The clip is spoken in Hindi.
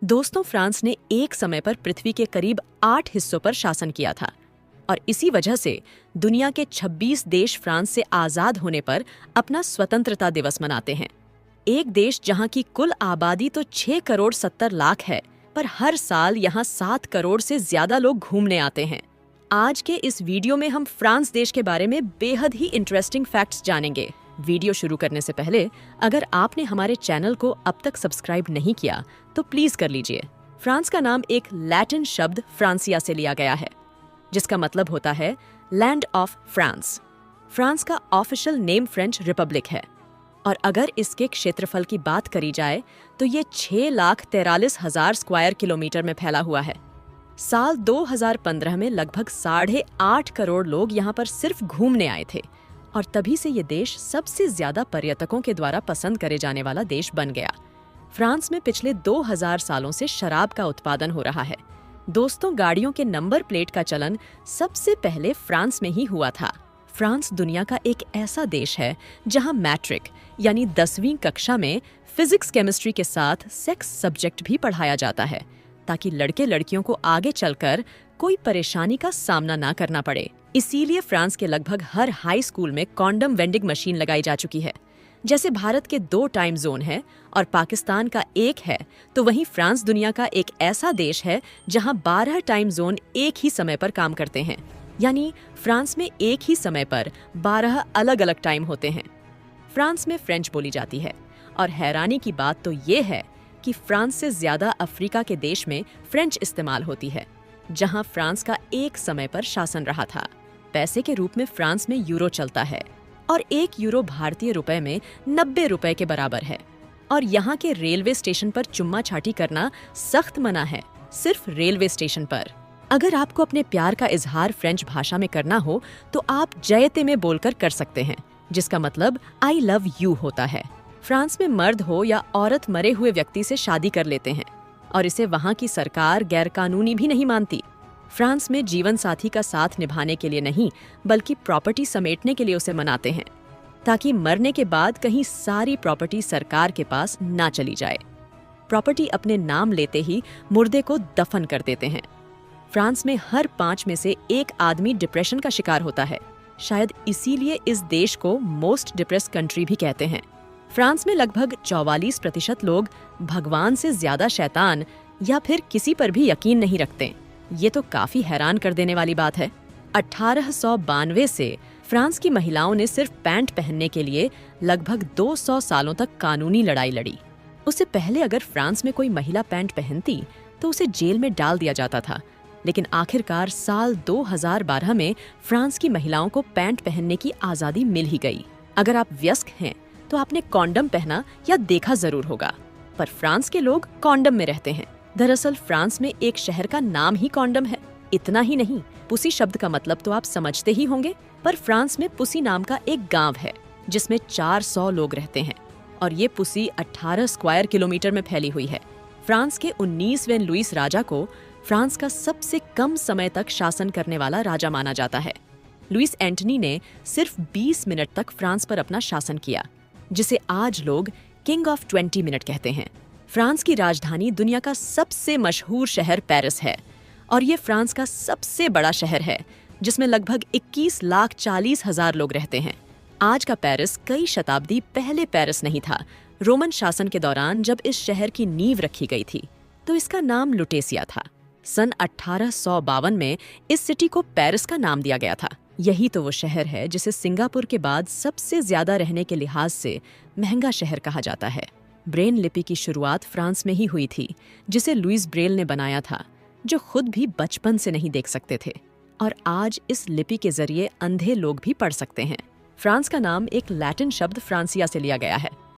दोस्तों, फ्रांस ने एक समय पर पृथ्वी के करीब 8 हिस्सों पर शासन किया था और इसी वजह से दुनिया के 26 देश फ्रांस से आजाद होने पर अपना स्वतंत्रता दिवस मनाते हैं। एक देश जहां की कुल आबादी तो 6 करोड़ 70 लाख है, पर हर साल यहां 7 करोड़ से ज्यादा लोग घूमने आते हैं। आज के इस वीडियो में हम फ्रांस देश के बारे में बेहद ही इंटरेस्टिंग फैक्ट्स जानेंगे। वीडियो शुरू करने से पहले अगर आपने हमारे चैनल को अब तक सब्सक्राइब नहीं किया तो प्लीज कर लीजिए। फ्रांस का नाम एक लैटिन शब्द फ्रांसिया से लिया गया है, जिसका मतलब होता है लैंड ऑफ फ्रांस। फ्रांस का ऑफिशियल नेम फ्रेंच रिपब्लिक है और अगर इसके क्षेत्रफल की बात करी जाए तो ये 6,43,000 स्क्वायर किलोमीटर में फैला हुआ है। साल 2015 में लगभग 8.5 करोड़ लोग यहाँ पर सिर्फ घूमने आए थे और तभी से ये देश सबसे ज्यादा पर्यटकों के द्वारा पसंद करे जाने वाला देश बन गया। फ्रांस में पिछले 2000 सालों से शराब का उत्पादन हो रहा है। दोस्तों, गाड़ियों के नंबर प्लेट का चलन सबसे पहले फ्रांस में ही हुआ था। फ्रांस दुनिया का एक ऐसा देश है जहां मैट्रिक यानी 10वीं कक्षा में फिजिक्स केमिस्ट्री के साथ सेक्स सब्जेक्ट भी पढ़ाया जाता है, ताकि लड़के लड़कियों को आगे चलकर कोई परेशानी का सामना ना करना पड़े। इसीलिए फ्रांस के लगभग हर हाई स्कूल में कॉन्डम वेंडिंग मशीन लगाई जा चुकी है। जैसे भारत के 2 टाइम जोन है और पाकिस्तान का 1 है, तो वहीं फ्रांस दुनिया का एक ऐसा देश है जहां 12 टाइम जोन एक ही समय पर काम करते हैं। यानी फ्रांस में एक ही समय पर 12 अलग अलग टाइम होते हैं। फ्रांस में फ्रेंच बोली जाती है और हैरानी की बात तो ये है कि फ्रांस से ज्यादा अफ्रीका के देश में फ्रेंच इस्तेमाल होती है, जहां फ्रांस का एक समय पर शासन रहा था। पैसे के रूप में फ्रांस में यूरो चलता है और 1 यूरो भारतीय रुपए में 90 रुपए के बराबर है। और यहाँ के रेलवे स्टेशन पर चुम्मा छाटी करना सख्त मना है, सिर्फ रेलवे स्टेशन पर। अगर आपको अपने प्यार का इजहार फ्रेंच भाषा में करना हो तो आप जयते में बोलकर कर सकते हैं, जिसका मतलब आई लव यू होता है। फ्रांस में मर्द हो या औरत मरे हुए व्यक्ति से शादी कर लेते हैं और इसे वहाँ की सरकार गैरकानूनी भी नहीं मानती। फ्रांस में जीवन साथी का साथ निभाने के लिए नहीं, बल्कि प्रॉपर्टी समेटने के लिए उसे मनाते हैं, ताकि मरने के बाद कहीं सारी प्रॉपर्टी सरकार के पास ना चली जाए। प्रॉपर्टी अपने नाम लेते ही मुर्दे को दफन कर देते हैं। फ्रांस में हर 5 में से 1 आदमी डिप्रेशन का शिकार होता है। शायद इसीलिए इस देश को मोस्ट डिप्रेस्ड कंट्री भी कहते हैं। फ्रांस में लगभग 44% लोग भगवान से ज्यादा शैतान या फिर किसी पर भी यकीन नहीं रखते। ये तो काफी हैरान कर देने वाली बात है। 1892 से फ्रांस की महिलाओं ने सिर्फ पैंट पहनने के लिए लगभग 200 सालों तक कानूनी लड़ाई लड़ी। उससे पहले अगर फ्रांस में कोई महिला पैंट पहनती तो उसे जेल में डाल दिया जाता था, लेकिन आखिरकार साल 2012 में फ्रांस की महिलाओं को पैंट पहनने की आजादी मिल ही गई। अगर आप वयस्क हैं तो आपने कॉन्डम पहना या देखा जरूर होगा, पर फ्रांस के लोग कॉन्डम में रहते हैं। दरअसल फ्रांस में एक शहर का नाम ही कॉन्डम है। इतना ही नहीं, पुसी शब्द का मतलब तो आप समझते ही होंगे, पर फ्रांस में पुसी नाम का एक गांव है जिसमें 400 लोग रहते हैं और ये पुसी 18 स्क्वायर किलोमीटर में फैली हुई है। फ्रांस के 19वें लुईस राजा को फ्रांस का सबसे कम समय तक शासन करने वाला राजा माना जाता है। लुईस एंटनी ने सिर्फ 20 मिनट तक फ्रांस पर अपना शासन किया, जिसे आज लोग किंग ऑफ 20 मिनट कहते हैं। फ्रांस की राजधानी दुनिया का सबसे मशहूर शहर पेरिस है और ये फ्रांस का सबसे बड़ा शहर है, जिसमें लगभग 21,40,000 लोग रहते हैं। आज का पेरिस कई शताब्दी पहले पेरिस नहीं था। रोमन शासन के दौरान जब इस शहर की नींव रखी गई थी तो इसका नाम लुटेसिया था। सन 1852 में इस सिटी को पेरिस का नाम दिया गया था। यही तो वो शहर है जिसे सिंगापुर के बाद सबसे ज्यादा रहने के लिहाज से महंगा शहर कहा जाता है। ब्रेल लिपि की शुरुआत फ्रांस में ही हुई थी, जिसे लुईस ब्रेल ने बनाया था, जो खुद भी बचपन से नहीं देख सकते थे, और आज इस लिपि के जरिए अंधे लोग भी पढ़ सकते हैं। फ्रांस का नाम एक लैटिन शब्द फ्रांसिया से लिया गया है,